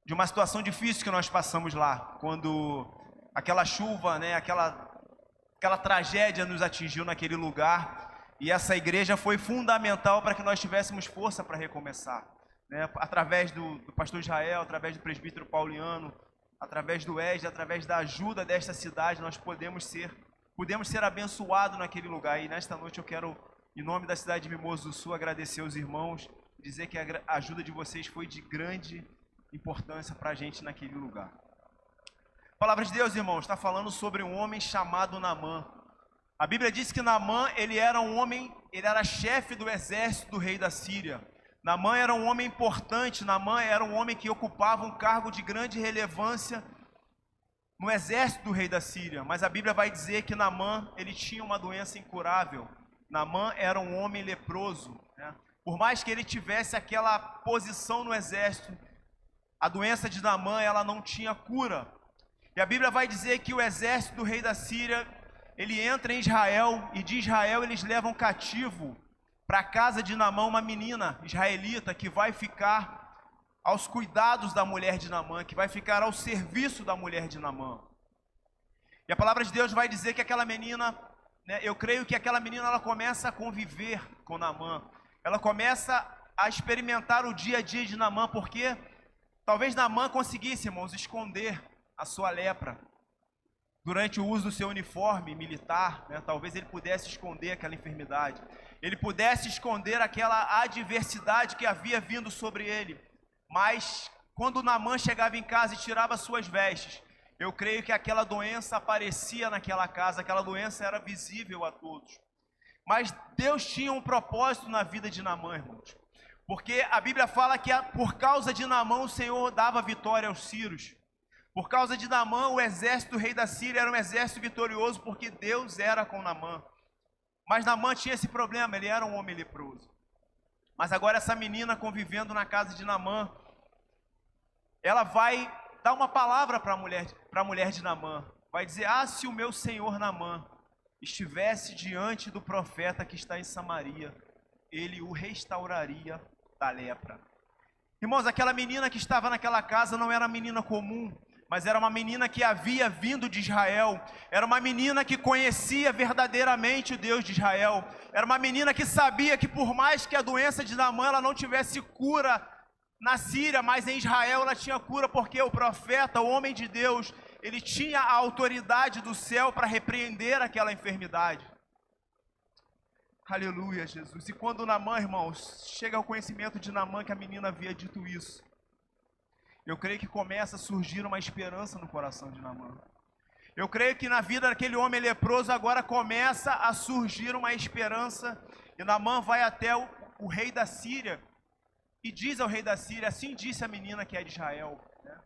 de uma situação difícil que nós passamos lá, quando aquela chuva, né, aquela tragédia nos atingiu naquele lugar, e essa igreja foi fundamental para que nós tivéssemos força para recomeçar, né, através do pastor Israel, através do presbítero Pauliano, através do Wesley, através da ajuda desta cidade, nós pudemos ser abençoados naquele lugar. E nesta noite eu quero, em nome da cidade de Mimoso do Sul, agradecer aos irmãos, dizer que a ajuda de vocês foi de grande importância para a gente naquele lugar. A palavra de Deus, irmãos, está falando sobre um homem chamado Naamã. A Bíblia diz que Naamã, ele era chefe do exército do rei da Síria. Naamã era um homem importante, Naamã era um homem que ocupava um cargo de grande relevância no exército do rei da Síria. Mas a Bíblia vai dizer que Naamã, ele tinha uma doença incurável. Naamã era um homem leproso, né? Por mais que ele tivesse aquela posição no exército, a doença de Naamã, ela não tinha cura. E a Bíblia vai dizer que o exército do rei da Síria, ele entra em Israel, e de Israel eles levam cativo para a casa de Naamã uma menina israelita que vai ficar aos cuidados da mulher de Naamã, que vai ficar ao serviço da mulher de Naamã. E a palavra de Deus vai dizer que aquela menina, né, eu creio que aquela menina, ela começa a conviver com Naamã, ela começa a experimentar o dia a dia de Naamã, porque talvez Naamã conseguisse, irmãos, esconder a sua lepra. Durante o uso do seu uniforme militar, né, talvez ele pudesse esconder aquela enfermidade. Ele pudesse esconder aquela adversidade que havia vindo sobre ele. Mas quando Naamã chegava em casa e tirava suas vestes, eu creio que aquela doença aparecia naquela casa, aquela doença era visível a todos. Mas Deus tinha um propósito na vida de Naamã, irmãos. Porque a Bíblia fala que por causa de Naamã o Senhor dava vitória aos sírios. Por causa de Naamã, o exército do rei da Síria era um exército vitorioso, porque Deus era com Naamã. Mas Naamã tinha esse problema, ele era um homem leproso. Mas agora essa menina convivendo na casa de Naamã, ela vai dar uma palavra para a mulher de Naamã. Vai dizer: ah, se o meu senhor Naamã estivesse diante do profeta que está em Samaria, ele o restauraria da lepra. Irmãos, aquela menina que estava naquela casa não era uma menina comum, mas era uma menina que havia vindo de Israel, era uma menina que conhecia verdadeiramente o Deus de Israel, era uma menina que sabia que por mais que a doença de Naamã ela não tivesse cura na Síria, mas em Israel ela tinha cura, porque o profeta, o homem de Deus, ele tinha a autoridade do céu para repreender aquela enfermidade. Aleluia, Jesus. E quando Naamã, irmãos, chega ao conhecimento de Naamã que a menina havia dito isso, eu creio que começa a surgir uma esperança no coração de Naamã. Eu creio que na vida daquele homem leproso agora começa a surgir uma esperança. E Naamã vai até o rei da Síria e diz ao rei da Síria: assim disse a menina que é de Israel, né?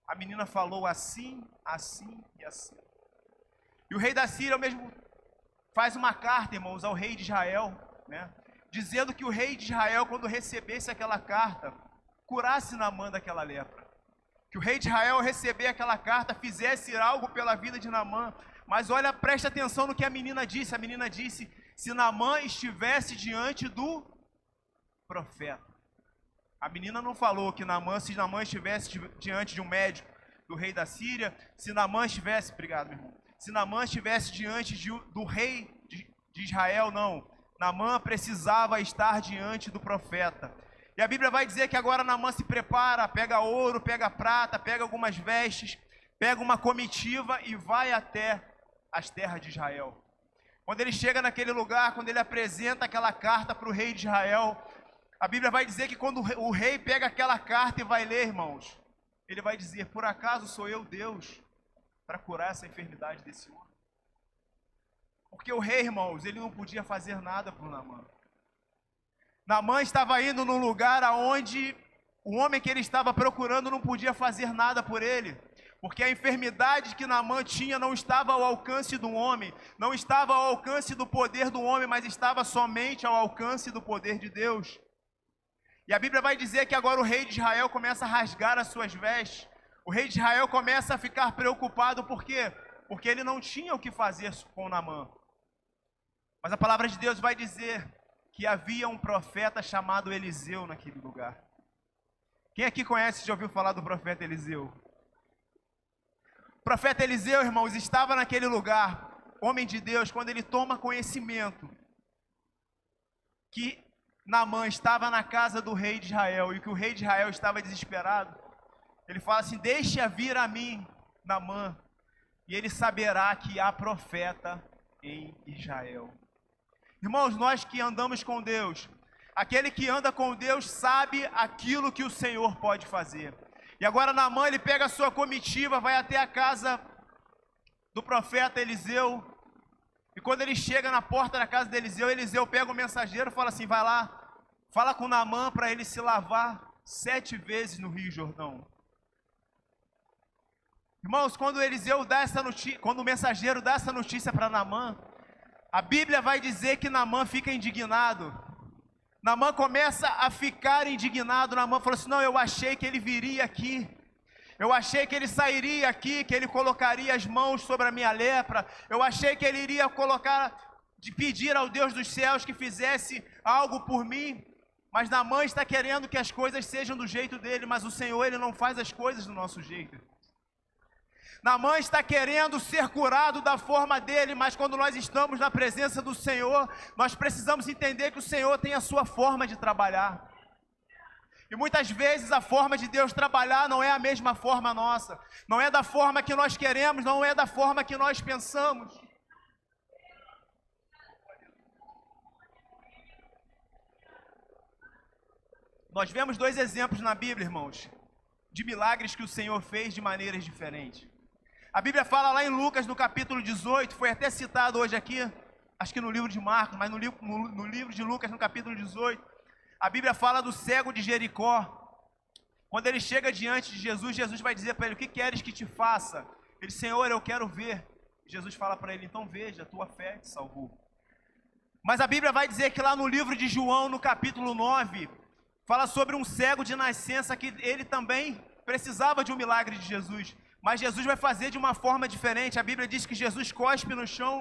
A menina falou assim, assim e assim. E o rei da Síria mesmo faz uma carta, irmãos, ao rei de Israel, né, dizendo que o rei de Israel, quando recebesse aquela carta, curasse Naamã daquela lepra. Que o rei de Israel, ao receber aquela carta, fizesse algo pela vida de Naamã. Mas olha, preste atenção no que a menina disse. A menina disse: se Naamã estivesse diante do profeta. A menina não falou que se Naamã estivesse diante de um médico do rei da Síria, se Naamã estivesse, obrigado, meu irmão, se Naamã estivesse diante do rei de Israel, não. Naamã precisava estar diante do profeta. E a Bíblia vai dizer que agora Naamã se prepara, pega ouro, pega prata, pega algumas vestes, pega uma comitiva e vai até as terras de Israel. Quando ele chega naquele lugar, quando ele apresenta aquela carta para o rei de Israel, a Bíblia vai dizer que quando o rei pega aquela carta e vai ler, irmãos, ele vai dizer: por acaso sou eu Deus para curar essa enfermidade desse homem? Porque o rei, irmãos, ele não podia fazer nada por Naamã. Naamã estava indo num lugar aonde o homem que ele estava procurando não podia fazer nada por ele, porque a enfermidade que Naamã tinha não estava ao alcance do homem, não estava ao alcance do poder do homem, mas estava somente ao alcance do poder de Deus. E a Bíblia vai dizer que agora o rei de Israel começa a rasgar as suas vestes. O rei de Israel começa a ficar preocupado, por quê? Porque ele não tinha o que fazer com Naamã. Mas a palavra de Deus vai dizer que havia um profeta chamado Eliseu naquele lugar. Quem aqui conhece, já ouviu falar do profeta Eliseu? O profeta Eliseu, irmãos, estava naquele lugar, homem de Deus, quando ele toma conhecimento que Naamã estava na casa do rei de Israel e que o rei de Israel estava desesperado. Ele fala assim: deixa vir a mim, Naamã, e ele saberá que há profeta em Israel. Irmãos, nós que andamos com Deus, aquele que anda com Deus sabe aquilo que o Senhor pode fazer. E agora Naamã, ele pega a sua comitiva, vai até a casa do profeta Eliseu. E quando ele chega na porta da casa de Eliseu, Eliseu pega o mensageiro e fala assim: vai lá, fala com Naamã para ele se lavar 7 vezes no Rio Jordão. Irmãos, quando Eliseu dá essa notícia, quando o mensageiro dá essa notícia para Naamã, a Bíblia vai dizer que Naamã fica indignado. Naamã começa a ficar indignado. Naamã falou assim: não, eu achei que ele viria aqui. Eu achei que ele sairia aqui, que ele colocaria as mãos sobre a minha lepra. Eu achei que ele iria pedir ao Deus dos céus que fizesse algo por mim. Mas Naamã está querendo que as coisas sejam do jeito dele, mas o Senhor, ele não faz as coisas do nosso jeito. Naamã está querendo ser curado da forma dele, mas quando nós estamos na presença do Senhor, nós precisamos entender que o Senhor tem a sua forma de trabalhar. E muitas vezes a forma de Deus trabalhar não é a mesma forma nossa, não é da forma que nós queremos, não é da forma que nós pensamos. Nós vemos 2 exemplos na Bíblia, irmãos, de milagres que o Senhor fez de maneiras diferentes. A Bíblia fala lá em Lucas, no capítulo 18, foi até citado hoje aqui, acho que no livro de Marcos, mas no livro de Lucas, no capítulo 18, a Bíblia fala do cego de Jericó. Quando ele chega diante de Jesus, Jesus vai dizer para ele: o que queres que te faça? Ele: Senhor, eu quero ver. Jesus fala para ele: então veja, a tua fé te salvou. Mas a Bíblia vai dizer que lá no livro de João, no capítulo 9, fala sobre um cego de nascença que ele também precisava de um milagre de Jesus. Mas Jesus vai fazer de uma forma diferente. A Bíblia diz que Jesus cospe no chão,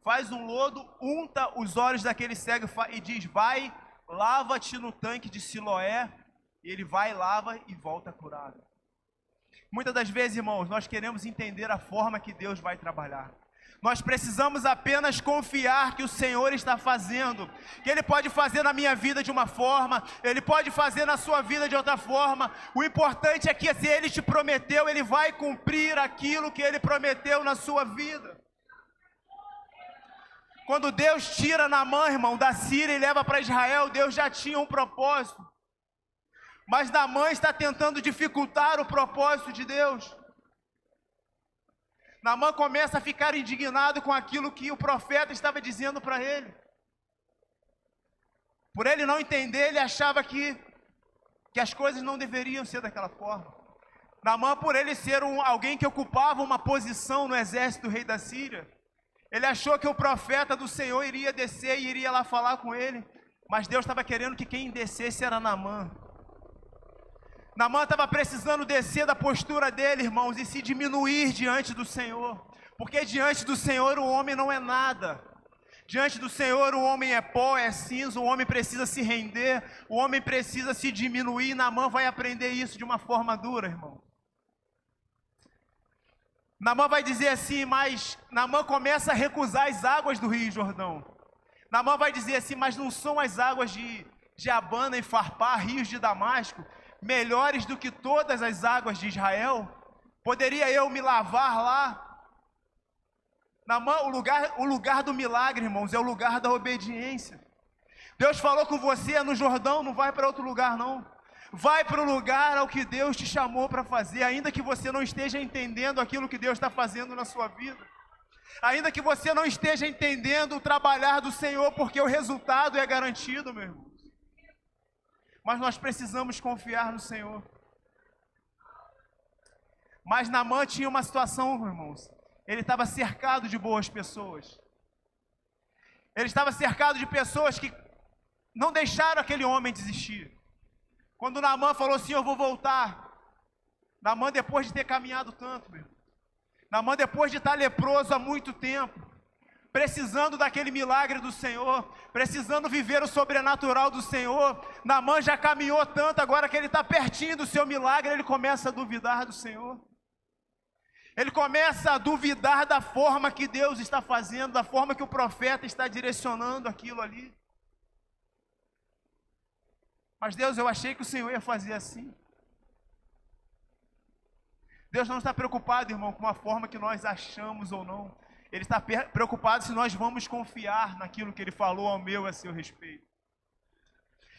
faz um lodo, unta os olhos daquele cego e diz: vai, lava-te no tanque de Siloé. E ele vai, lava e volta curado. Muitas das vezes, irmãos, nós queremos entender a forma que Deus vai trabalhar. Nós precisamos apenas confiar que o Senhor está fazendo, que Ele pode fazer na minha vida de uma forma, Ele pode fazer na sua vida de outra forma. O importante é que se Ele te prometeu, Ele vai cumprir aquilo que Ele prometeu na sua vida. Quando Deus tira Naamã, irmão, da Síria e leva para Israel, Deus já tinha um propósito. Mas Naamã está tentando dificultar o propósito de Deus. Naamã começa a ficar indignado com aquilo que o profeta estava dizendo para ele. Por ele não entender, ele achava que as coisas não deveriam ser daquela forma. Naamã, por ele ser alguém que ocupava uma posição no exército do rei da Síria, ele achou que o profeta do Senhor iria descer e iria lá falar com ele. Mas Deus estava querendo que quem descesse era Naamã. Naamã estava precisando descer da postura dele, irmãos, e se diminuir diante do Senhor. Porque diante do Senhor o homem não é nada. Diante do Senhor o homem é pó, é cinza, o homem precisa se render, o homem precisa se diminuir. Naamã vai aprender isso de uma forma dura, irmão. Naamã vai dizer assim, mas Naamã começa a recusar as águas do Rio Jordão. Naamã vai dizer assim, mas não são as águas de Abana e Farpá, rios de Damasco, melhores do que todas as águas de Israel? Poderia eu me lavar lá? Naamã, o lugar do milagre, irmãos, é o lugar da obediência. Deus falou com você no Jordão, não vai para outro lugar não. Vai para o lugar ao que Deus te chamou para fazer, ainda que você não esteja entendendo aquilo que Deus está fazendo na sua vida. Ainda que você não esteja entendendo o trabalhar do Senhor, porque o resultado é garantido, meu irmão. Mas nós precisamos confiar no Senhor. Mas Naamã tinha uma situação, irmãos. Ele estava cercado de boas pessoas. Ele estava cercado de pessoas que não deixaram aquele homem desistir. Quando Naamã falou assim, eu vou voltar. Naamã, depois de ter caminhado tanto, meu irmão. Naamã, depois de estar leproso há muito tempo. precisando daquele milagre do Senhor, precisando viver o sobrenatural do Senhor. Naamã já caminhou tanto, agora que ele está pertinho do seu milagre, ele começa a duvidar do Senhor. Ele começa a duvidar da forma que Deus está fazendo, da forma que o profeta está direcionando aquilo ali. Mas Deus, eu achei que o Senhor ia fazer assim. Deus não está preocupado, irmão, com a forma que nós achamos ou não. Ele está preocupado se nós vamos confiar naquilo que Ele falou ao meu e a seu respeito.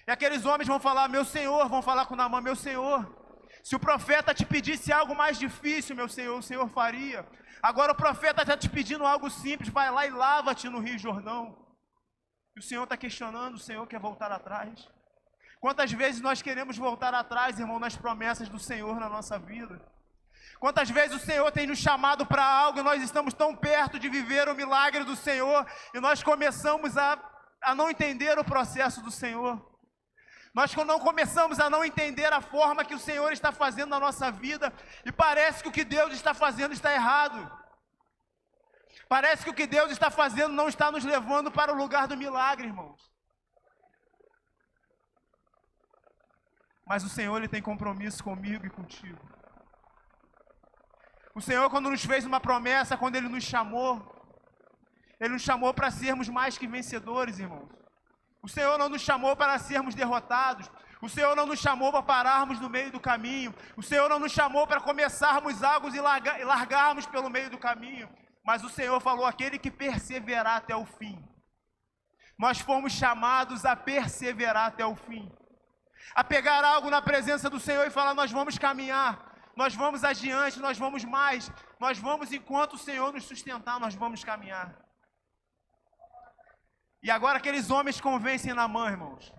E aqueles homens vão falar, meu Senhor, vão falar com Naamã, meu Senhor, se o profeta te pedisse algo mais difícil, meu Senhor, o Senhor faria. Agora o profeta está te pedindo algo simples, vai lá e lava-te no Rio Jordão. E o Senhor está questionando, o Senhor quer voltar atrás. Quantas vezes nós queremos voltar atrás, irmão, nas promessas do Senhor na nossa vida? Quantas vezes o Senhor tem nos chamado para algo e nós estamos tão perto de viver o milagre do Senhor e nós começamos a não entender o processo do Senhor. Nós não começamos a não entender a forma que o Senhor está fazendo na nossa vida e parece que o que Deus está fazendo está errado. Parece que o que Deus está fazendo não está nos levando para o lugar do milagre, irmãos. Mas o Senhor, Ele tem compromisso comigo e contigo. O Senhor, quando nos fez uma promessa, quando Ele nos chamou para sermos mais que vencedores, irmãos. O Senhor não nos chamou para sermos derrotados. O Senhor não nos chamou para pararmos no meio do caminho. O Senhor não nos chamou para começarmos algo e largarmos pelo meio do caminho. Mas o Senhor falou, aquele que perseverar até o fim. Nós fomos chamados a perseverar até o fim. A pegar algo na presença do Senhor e falar, nós vamos caminhar. Nós vamos adiante, nós vamos mais. Nós vamos enquanto o Senhor nos sustentar, nós vamos caminhar. E agora aqueles homens convencem Naamã, irmãos.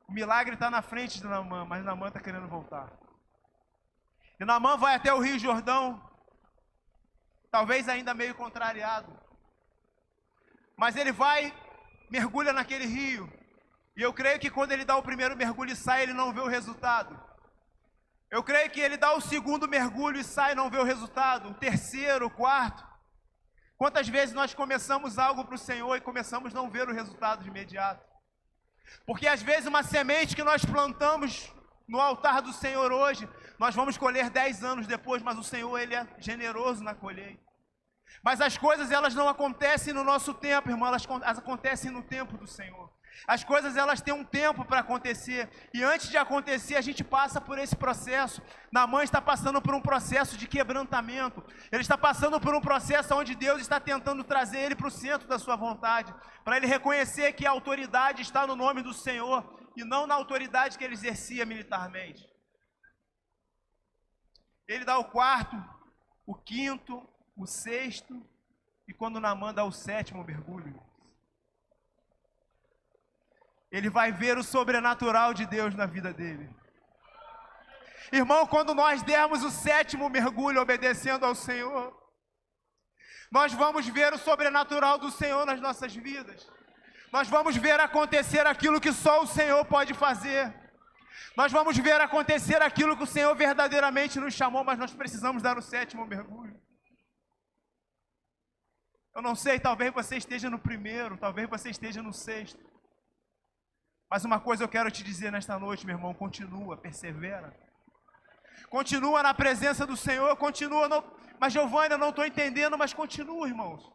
O milagre está na frente de Naamã, mas Naamã está querendo voltar. E Naamã vai até o Rio Jordão, talvez ainda meio contrariado. Mas ele vai, mergulha naquele rio. E eu creio que quando ele dá o primeiro mergulho e sai, ele não vê o resultado. Eu creio que ele dá o segundo mergulho e sai e não vê o resultado. O terceiro, o quarto. Quantas vezes nós começamos algo para o Senhor e começamos a não ver o resultado de imediato? Porque às vezes uma semente que nós plantamos no altar do Senhor hoje, nós vamos colher 10 anos depois, mas o Senhor, Ele é generoso na colheita. Mas as coisas, elas não acontecem no nosso tempo, irmão, elas acontecem no tempo do Senhor. As coisas, elas têm um tempo para acontecer, e antes de acontecer, a gente passa por esse processo. Naamã está passando por um processo de quebrantamento, ele está passando por um processo onde Deus está tentando trazer ele para o centro da sua vontade, para ele reconhecer que a autoridade está no nome do Senhor, e não na autoridade que ele exercia militarmente. Ele dá o quarto, o quinto, o sexto, e quando Naamã dá o sétimo mergulho, ele vai ver o sobrenatural de Deus na vida dele. Irmão, quando nós dermos o sétimo mergulho obedecendo ao Senhor, nós vamos ver o sobrenatural do Senhor nas nossas vidas. Nós vamos ver acontecer aquilo que só o Senhor pode fazer. Nós vamos ver acontecer aquilo que o Senhor verdadeiramente nos chamou, mas nós precisamos dar o sétimo mergulho. Eu não sei, talvez você esteja no primeiro, talvez você esteja no sexto. Mas uma coisa eu quero te dizer nesta noite, meu irmão, continua, persevera. Continua na presença do Senhor, continua. Mas Giovanni, eu não estou entendendo, mas continua, irmãos.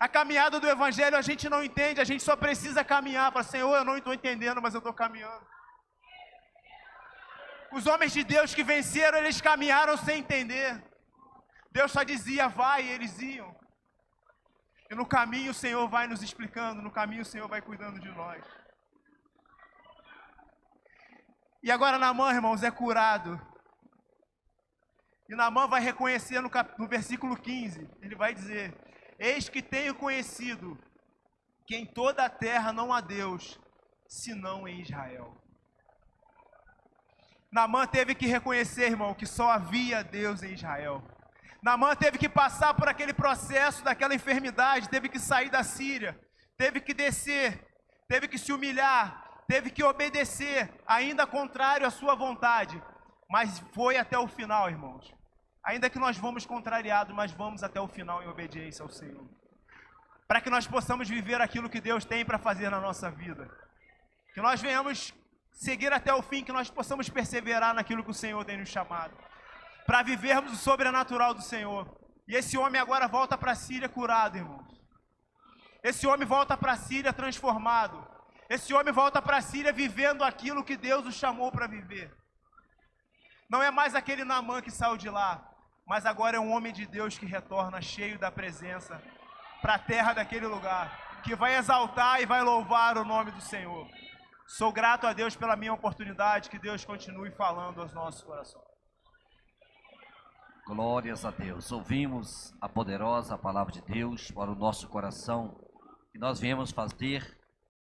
A caminhada do Evangelho a gente não entende, a gente só precisa caminhar. Fala, Senhor, eu não estou entendendo, mas eu estou caminhando. Os homens de Deus que venceram, eles caminharam sem entender. Deus só dizia, vai, e eles iam. E no caminho o Senhor vai nos explicando, no caminho o Senhor vai cuidando de nós. E agora Naamã, irmãos, é curado. E Naamã vai reconhecer no versículo 15, ele vai dizer, eis que tenho conhecido que em toda a terra não há Deus, senão em Israel. Naamã teve que reconhecer, irmão, que só havia Deus em Israel. Naamã teve que passar por aquele processo daquela enfermidade, teve que sair da Síria, teve que descer, teve que se humilhar, teve que obedecer, ainda contrário à sua vontade, mas foi até o final, irmãos. Ainda que nós vamos contrariados, mas vamos até o final em obediência ao Senhor. para que nós possamos viver aquilo que Deus tem para fazer na nossa vida. Que nós venhamos seguir até o fim, que nós possamos perseverar naquilo que o Senhor tem nos chamado, para vivermos o sobrenatural do Senhor. E esse homem agora volta para a Síria curado, irmãos. Esse homem volta para a Síria transformado. Esse homem volta para a Síria vivendo aquilo que Deus o chamou para viver. Não é mais aquele Naamã que saiu de lá, mas agora é um homem de Deus que retorna cheio da presença para a terra daquele lugar, que vai exaltar e vai louvar o nome do Senhor. Sou grato a Deus pela minha oportunidade, que Deus continue falando aos nossos corações. Glórias a Deus. Ouvimos a poderosa palavra de Deus para o nosso coração, que nós viemos fazer